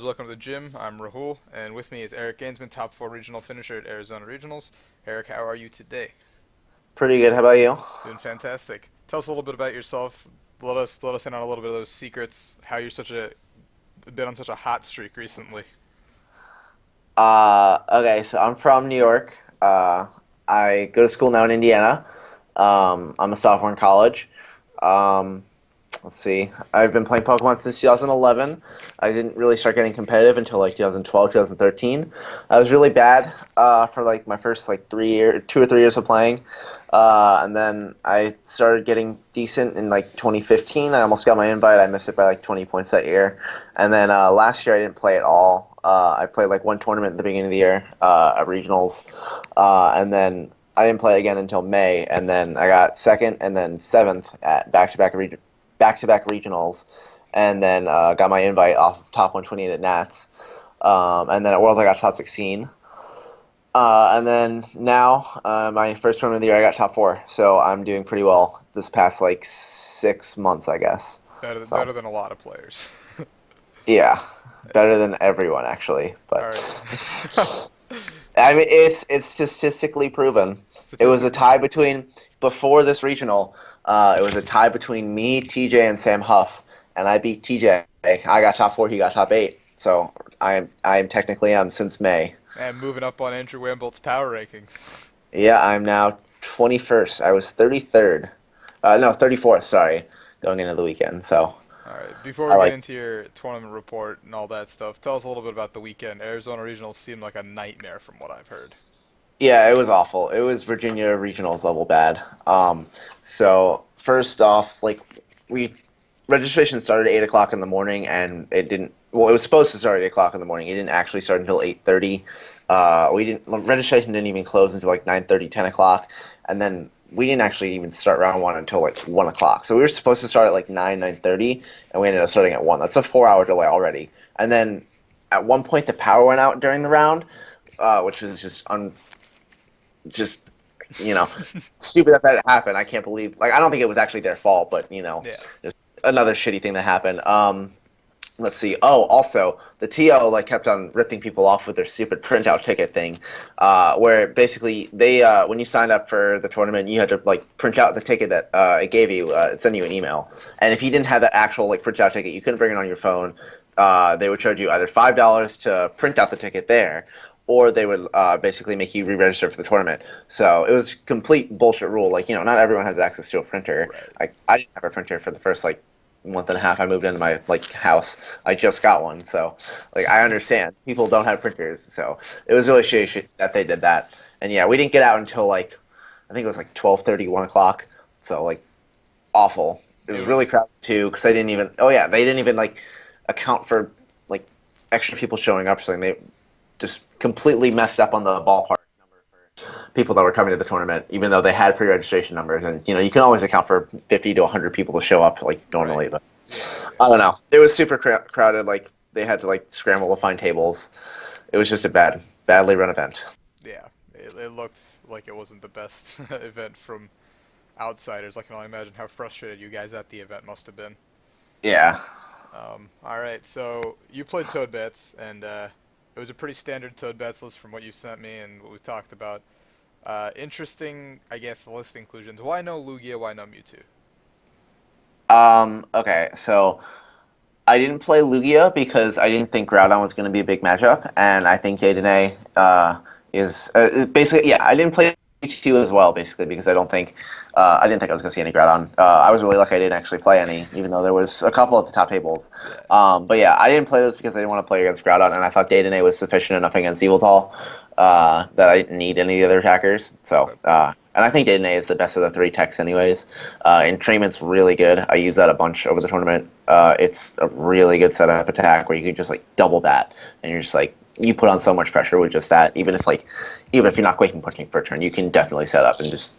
welcome to the gym. I'm Rahul, and with me is Eric Gansman, top 4 regional finisher at Arizona Regionals. Eric, how are you today? Pretty good. How about you? Doing fantastic. Tell us a little bit about yourself. Let us in on a little bit of those secrets. How you're such a been on such a hot streak recently. Okay, so I'm from New York. I go to school now in Indiana. I'm a sophomore in college. Um, let's see. I've been playing Pokemon since 2011. I didn't really start getting competitive until like 2012, 2013. I was really bad for like my first like 3 year, 2 or 3 years of playing. And then I started getting decent in like 2015. I almost got my invite. I missed it by like 20 points that year. And then last year I didn't play at all. I played like one tournament at the beginning of the year at regionals, and then I didn't play again until May. And then I got second and then seventh at back-to-back regionals, and then got my invite off of top 128 at Nats. And then at Worlds I got top 16. And then now, my first tournament of the year, I got top four. So I'm doing pretty well this past like 6 months, I guess. Better So than a lot of players. yeah, better than everyone actually. All But right. I mean, it's statistically proven. It was a Statistically tie proven. between before this regional. It was a tie between me, TJ, and Sam Huff, and I beat TJ. I got top four. He got top eight. So I am technically since May. And moving up on Andrew Wambolt's power rankings. Yeah, I'm now 21st. I was 33rd. No, 34th, sorry, going into the weekend. So All right. Before I we get like, into your tournament report and all that stuff, tell us a little bit about the weekend. Arizona Regionals seemed like a nightmare from what I've heard. yeah, it was awful. It was Virginia regionals level bad. So first off, like we registration started at 8 o'clock in the morning, and it didn't. Well, it was supposed to start at 8 o'clock in the morning. It didn't actually start until 8:30. We didn't registration didn't even close until like 9:30, 10 o'clock, and then we didn't actually even start round one until like 1 o'clock. So we were supposed to start at like 9:30, and we ended up starting at 1. That's a 4 hour delay already. And then at one point the power went out during the round, which was just stupid that that happened. I can't believe, like, I don't think it was actually their fault, but Yeah. just another shitty thing that happened. Let's see. Oh, also the TO like kept on ripping people off with their stupid printout ticket thing, where basically they when you signed up for the tournament, you had to like print out the ticket that it gave you, it sent you an email, and if you didn't have that actual like printout ticket, you couldn't bring it on your phone. They would charge you either $5 to print out the ticket there, or they would basically make you re-register for the tournament. So it was complete bullshit rule. Like, not everyone has access to a printer. Right. I didn't have a printer for the first like month and a half I moved into my like house. I just got one, so like I understand people don't have printers. So it was really shitty that they did that. And yeah, we didn't get out until like I think it was like 12:30, 1 o'clock. So like awful. It It was really was. crowded too because they didn't even. Oh yeah, they didn't even like account for like extra people showing up. So they just completely messed up on the ballpark number for people that were coming to the tournament, even though they had pre-registration numbers. And you can always account for 50 to 100 people to show up like Right. normally, but Yeah. I Yeah. don't know. It was super crowded. Like they had to like scramble to find tables. It was just a badly run event. Yeah. It looked like it wasn't the best event from outsiders. I can only imagine how frustrated you guys at the event must have been. Yeah. All right, so you played Toad Bats, and it was a pretty standard Toad Bats list from what you sent me and what we talked about. Interesting, I guess, list inclusions. Why no Lugia? Why no Mewtwo? Okay. So I didn't play Lugia because I didn't think Groudon was going to be a big matchup, and I think Day is basically yeah. I didn't play H2 as well, basically because I didn't think I was going to see any Groudon. I was really lucky I didn't actually play any, even though there was a couple at the top tables. Yeah, But yeah, I didn't play those because I didn't want to play against Groudon, and I thought Day was sufficient enough against Yveltal that I didn't need any of the other attackers. So. okay, And I think Day is the best of the three techs, anyways. Entrainment's really good. I use that a bunch over the tournament. It's a really good setup attack where you can just like double bat, and you're just like you put on so much pressure with just that. Even if you're not quaking punching for a turn, you can definitely set up and just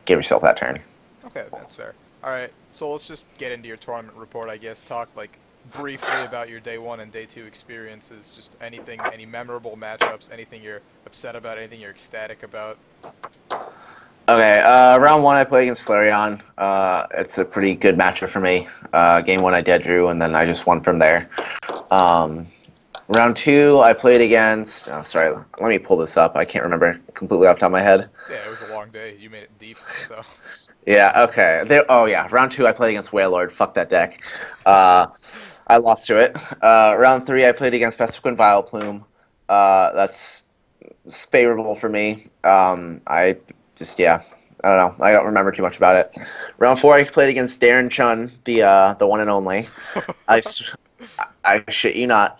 give yourself that turn. okay, that's fair. All right, so let's just get into your tournament report, I guess. Talk like briefly about your day one and day two experiences. Just anything, any memorable matchups, anything you're upset about, anything you're ecstatic about. Okay, round one I play against Flareon. It's a pretty good matchup for me. Game one I dead drew, and then I just won from there. Um, Round 2, I played against. Oh, sorry. Let me pull this up. I can't remember completely off the top of my head. Yeah, it was a long day. You made it deep, so. Yeah. Okay. Oh yeah. Round 2, I played against Wailord. Fuck that deck. Uh, I lost to it. Round 3, I played against Vespiquen Vileplume. That's favorable for me. I just yeah. I don't know. I don't remember too much about it. Round 4, I played against Darren Chun, the one and only. I, s- I shit you not.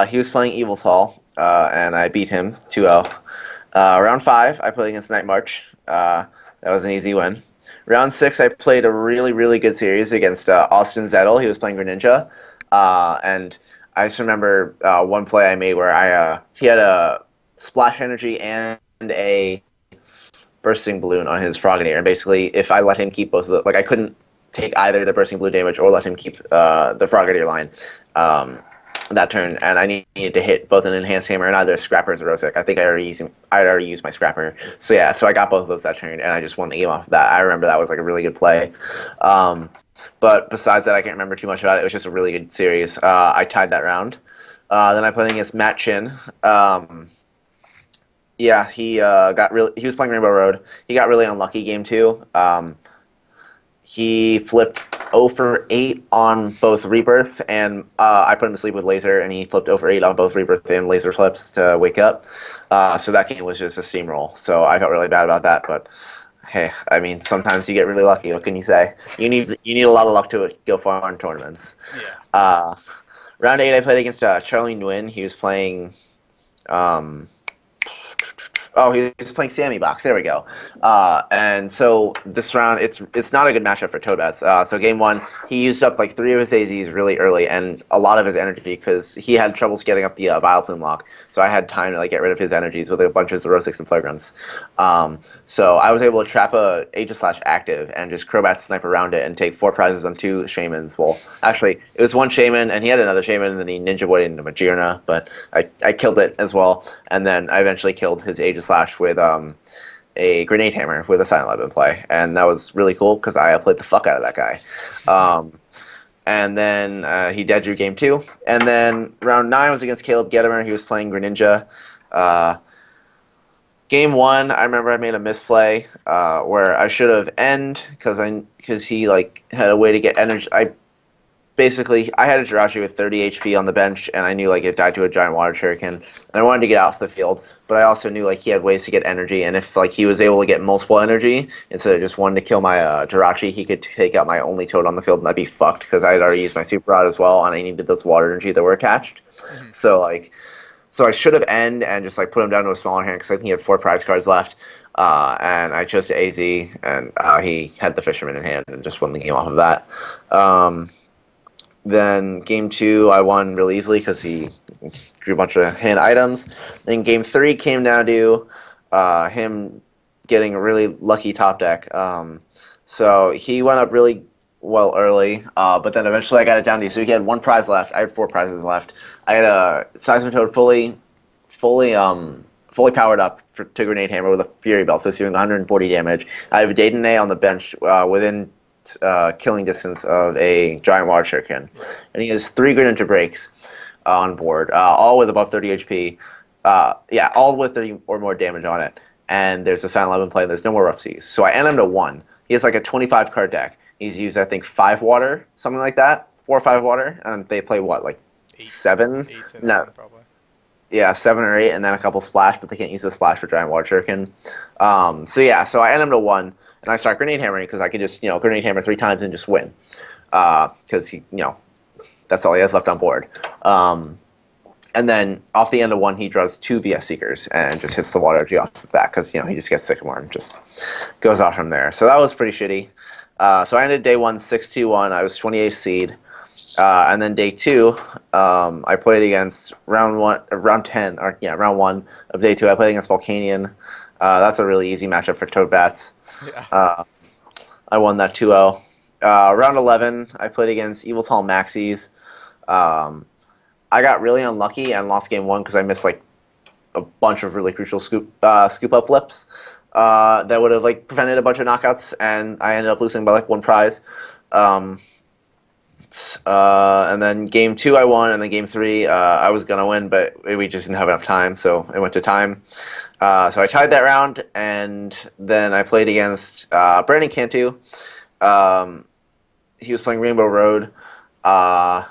He was playing Evil Tall, and I beat him 2-0. Round 5, I played against Night March. That was an easy win. Round 6, I played a really, really good series against Austin Zettel. He was playing Greninja. And I just remember one play I made where he had a Splash Energy and a Bursting Balloon on his Frogadier. And basically, if I let him keep both of the... Like, I couldn't take either the Bursting Balloon damage or let him keep the Frogadier line. That turn, and I needed to hit both an Enhanced Hammer and either Scrapper or Rosic. I think I'd already used my Scrapper. So yeah, so I got both of those that turn, and I just won the game off of that. I remember that was like a really good play. But besides that, I can't remember too much about it. It was just a really good series. I tied that round. Then I played against Matt Chin. Yeah, he he was playing Rainbow Road. He got really unlucky game 2. He flipped 0 for 8 on both Rebirth, and I put him to sleep with Laser, and he flipped 0 for 8 on both Rebirth and Laser flips to wake up. So that game was just a steamroll. So I felt really bad about that, but hey, I mean, sometimes you get really lucky. What can you say? You need a lot of luck to go far in tournaments. Yeah. Round 8, I played against Charlie Nguyen. He was playing. He was playing Sammy Box. There we go. And so this round, it's not a good matchup for Toadbats. So game 1, he used up like 3 of his AZs really early and a lot of his energy because he had troubles getting up the Vileplume lock. So I had time to like get rid of his energies with a bunch of Zerosics and Flagrants. So I was able to trap a Aegis-Slash active and just Crobat snipe around it and take 4 prizes on 2 Shamans. Well, actually, it was 1 Shaman and he had another Shaman and then he Ninja Voided into Magearna, but I killed it as well. And then I eventually killed his Aegis-Slash with a Grenade Hammer with a Silent Lab in play. And that was really cool because I played the fuck out of that guy. And then he dead drew game 2. And then round 9 was against Caleb Gedimer. He was playing Greninja. Game 1, I remember I made a misplay where I should have end because he like had a way to get energy. I had a Jirachi with 30 HP on the bench, and I knew like it died to a giant water shuriken, and I wanted to get off the field. But I also knew like he had ways to get energy, and if like he was able to get multiple energy instead of just one to kill my Jirachi, he could take out my only Toad on the field, and I'd be fucked because I had already used my Super Rod as well, and I needed those water energy that were attached. Mm-hmm. So I should have end and just like put him down to a smaller hand because I think he had 4 prize cards left. And I chose to AZ, and he had the Fisherman in hand and just won the game off of that. Then game 2, I won really easily because he drew a bunch of hand items. Then game 3 came down to him getting a really lucky top deck. So he went up really well early, but then eventually I got it down to. So he had 1 prize left. I had 4 prizes left. I had a Seismitoad fully powered up to Grenade Hammer with a Fury Belt, so it's doing 140 damage. I have Daytonay on the bench within killing distance of a giant water shuriken, and he has 3 Greninja breaks on board, all with above 30 HP. All with 30 or more damage on it. And there's a Silent 11 play, and there's no more Rough Seas. So I end him to 1. He has like a 25 card deck. He's used, I think, 5 water, something like that, 4 or 5 water, and they play what, like 7? 8 to 9, No, probably. yeah, 7 or 8, and then a couple splash, but they can't use the splash for giant water shuriken. So I end him to 1. And I start grenade hammering because I can just, grenade hammer 3 times and just win. Because he, that's all he has left on board. And then off the end of 1, he draws 2 VS Seekers and just hits the water energy off of that because, he just gets Sycamore and just goes off from there. So that was pretty shitty. So I ended day 1 6-2-1. I was 28th seed. And then day 2, I played against round 1 of day 2. I played against Volcanion. That's a really easy matchup for Toadbats. Yeah. I won that 2-0. Round 11, I played against Evil Tall Maxis. I got really unlucky and lost game 1 because I missed like a bunch of really crucial scoop up flips that would have like prevented a bunch of knockouts, and I ended up losing by like 1 prize. So And then game two I won, and then game three I was gonna win, but we just didn't have enough time, so it went to time. So I tied that round, and then I played against Brandon Cantu. Um, he was playing Rainbow Road. Uh,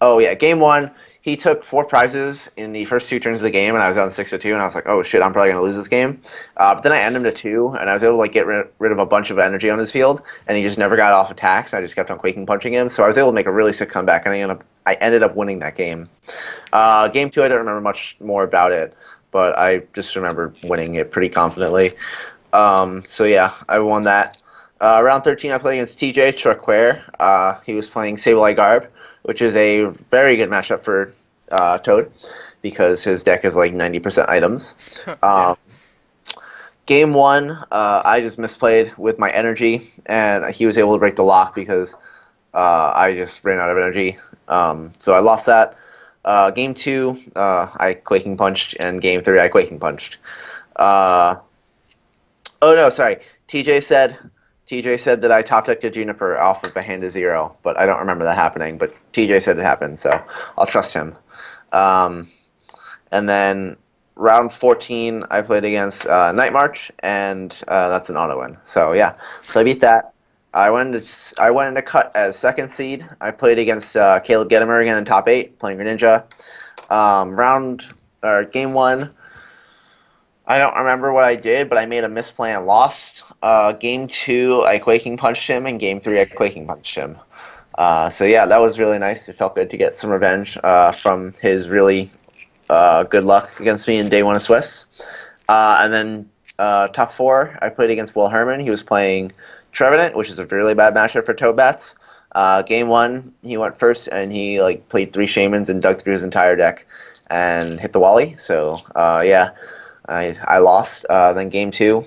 oh yeah, game one. He took four prizes in the first two turns of the game, and I was down 6-2, and I was like, "Oh shit, I'm probably gonna lose this game." But then I ended him to two, and I was able to like get rid of a bunch of energy on his field, and he just never got off attacks. And I just kept on quaking punching him, so I was able to make a really sick comeback, and I ended up winning that game. Game two, I don't remember much more about it, but I just remember winning it pretty confidently. So yeah, I won that. Round 13, I played against TJ Truckware. He was playing Sableye Garb, which is a very good matchup for Toad because his deck is like 90% items. Yeah. Um, Game one, I just misplayed with my energy, and he was able to break the lock because I just ran out of energy. So I lost that. Game two, I Quaking Punched, and game three, I Quaking Punched. Uh, Oh no, sorry. TJ said TJ said that I top decked a Juniper off of a hand to zero, but I don't remember that happening. But TJ said it happened, so I'll trust him. Um, and then round 14, I played against Night March, and that's an auto win. So yeah, so I beat that. I went into cut as second seed. I played against Caleb Gettimer again in top eight, playing Greninja. Round or game one. I don't remember what I did, but I made a misplay and lost. Game two, I Quaking Punched him, and game three, I Quaking Punched him. So yeah, that was really nice. It felt good to get some revenge from his really good luck against me in day one of Swiss. And then top four, I played against Will Herman. He was playing Trevenant, which is a really bad matchup for Toadbats. Game one, he went first, and he like played three Shamans and dug through his entire deck and hit the Wally. So yeah, I lost. Then game two,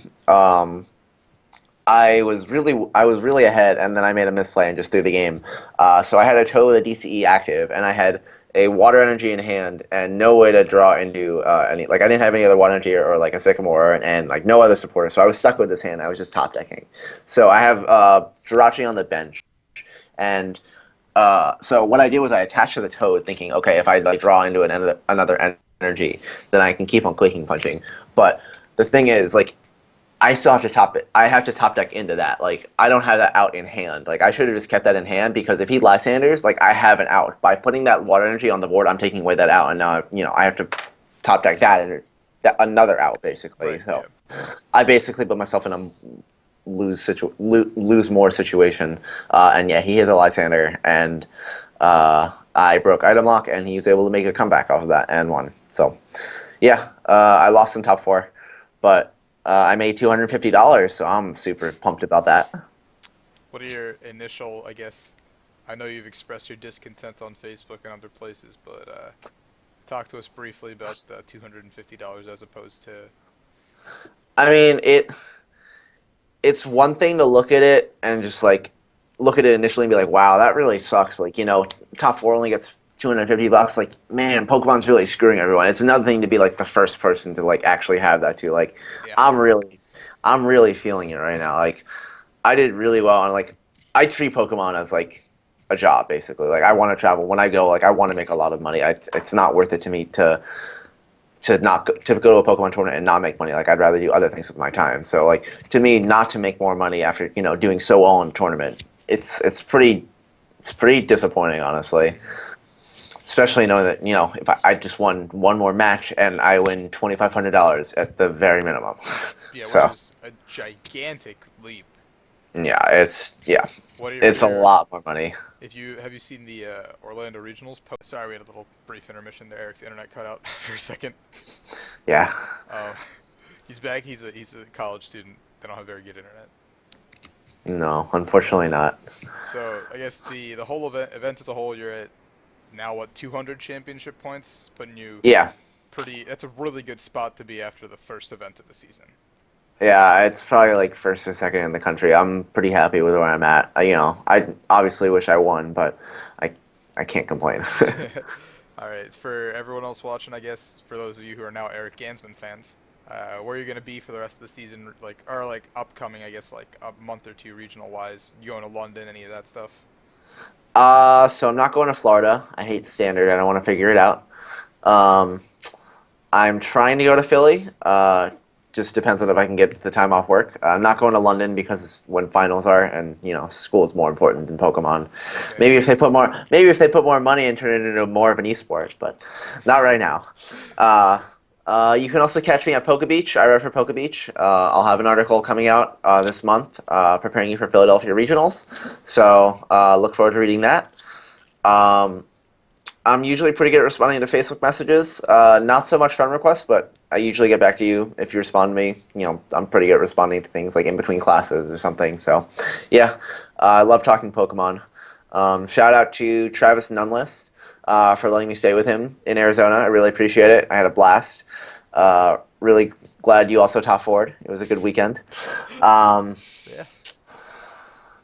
I was really ahead, and then I made a misplay and just threw the game. So I had a Toad with a DCE active, and I had a water energy in hand and no way to draw into any. Like I didn't have any other water energy or like a Sycamore or an N, like no other supporter. So I was stuck with this hand. I was just top decking. So I have Jirachi on the bench, and so what I did was I attached to the Toad, thinking, okay, if I like draw into another energy, then I can keep on Quaking Punching. But the thing is, like, I still have to top it. I have to top deck into that. Like, I don't have that out in hand. Like, I should have just kept that in hand because if he Lysanders, like, I have an out. By putting that water energy on the board, I'm taking away that out, and now I have to top deck another out basically. Right. So Yeah. I basically put myself in a lose more situation. And yeah, he hit a Lysander, and I broke item lock, and he was able to make a comeback off of that and won. So yeah, I lost in top four, but I made $250, so I'm super pumped about that. What are your initial, I guess? I know you've expressed your discontent on Facebook and other places, but talk to us briefly about the $250 as opposed to. I mean, it's one thing to look at it and just like look at it initially and be like, wow, that really sucks. Like, top four only gets $250. Like, man, Pokemon's really screwing everyone. It's another thing to be like the first person to like actually have that too. Like, Yeah. I'm really feeling it right now. Like, I did really well, and like, I treat Pokemon as like a job basically. Like, I want to travel when I go. Like, I want to make a lot of money. It's not worth it to me to go to a Pokemon tournament and not make money. Like, I'd rather do other things with my time. So like, to me, not to make more money after doing so well in a tournament, it's pretty disappointing, honestly. Especially knowing that if I just won one more match and I win $2,500 at the very minimum. Yeah, which So is a gigantic leap. yeah, it's a What are your lot more money. if you have you seen the Orlando Regionals? Sorry, we had a little brief intermission there. Eric's internet cut out for a second. Yeah. Um, he's back. He's a college student. They don't have very good internet. No, unfortunately not. So I guess the whole event as a whole, you're at now what 200 championship points, putting you Yeah. pretty. That's a really good spot to be after the first event of the season. Yeah, it's probably like first or second in the country. I'm pretty happy with where I'm at. I obviously wish I won, but I I can't complain. All right, for everyone else watching, I guess for those of you who are now Eric Gansman fans, where are you gonna be for the rest of the season? Like, or like upcoming, I guess, like a month or two regional wise. You going to London? Any of that stuff? So I'm not going to Florida. I hate the standard. I don't want to figure it out. Um, I'm trying to go to Philly. Just depends on if I can get the time off work. I'm not going to London because it's when finals are, and school is more important than Pokemon. Okay. Maybe if they put more money and turn it into more of an esport, but not right now. Uh, you can also catch me at Poke Beach. I write for Poke Beach. I'll have an article coming out this month, preparing you for Philadelphia regionals. So look forward to reading that. Um, I'm usually pretty good at responding to Facebook messages. Not so much friend requests, but I usually get back to you if you respond to me. I'm pretty good at responding to things like in between classes or something. So, yeah, I love talking Pokemon. Shout out to Travis Nunlist for letting me stay with him in Arizona. I really appreciate it. I had a blast. Really glad you also top forward. It was a good weekend. Um, Yeah.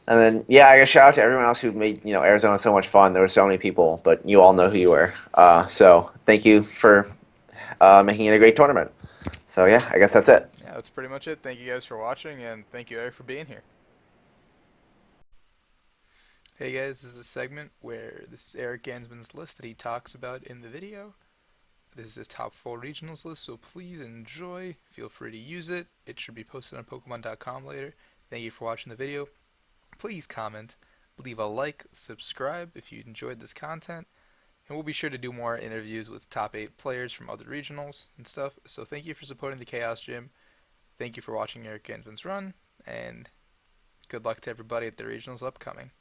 and then, yeah, I guess shout out to everyone else who made Arizona so much fun. There were so many people, but you all know who you were. So thank you for making it a great tournament. So yeah, I guess that's it. Yeah, that's pretty much it. Thank you guys for watching, and thank you, Eric, for being here. Hey guys, this is the segment where this is Eric Gansman's list that he talks about in the video. This is his top 4 regionals list, so please enjoy. Feel free to use it. It should be posted on Pokemon.com later. Thank you for watching the video. Please comment, leave a like, subscribe if you enjoyed this content, and we'll be sure to do more interviews with top 8 players from other regionals and stuff. So thank you for supporting the Chaos Gym. Thank you for watching Eric Gansman's run, and good luck to everybody at the regionals upcoming.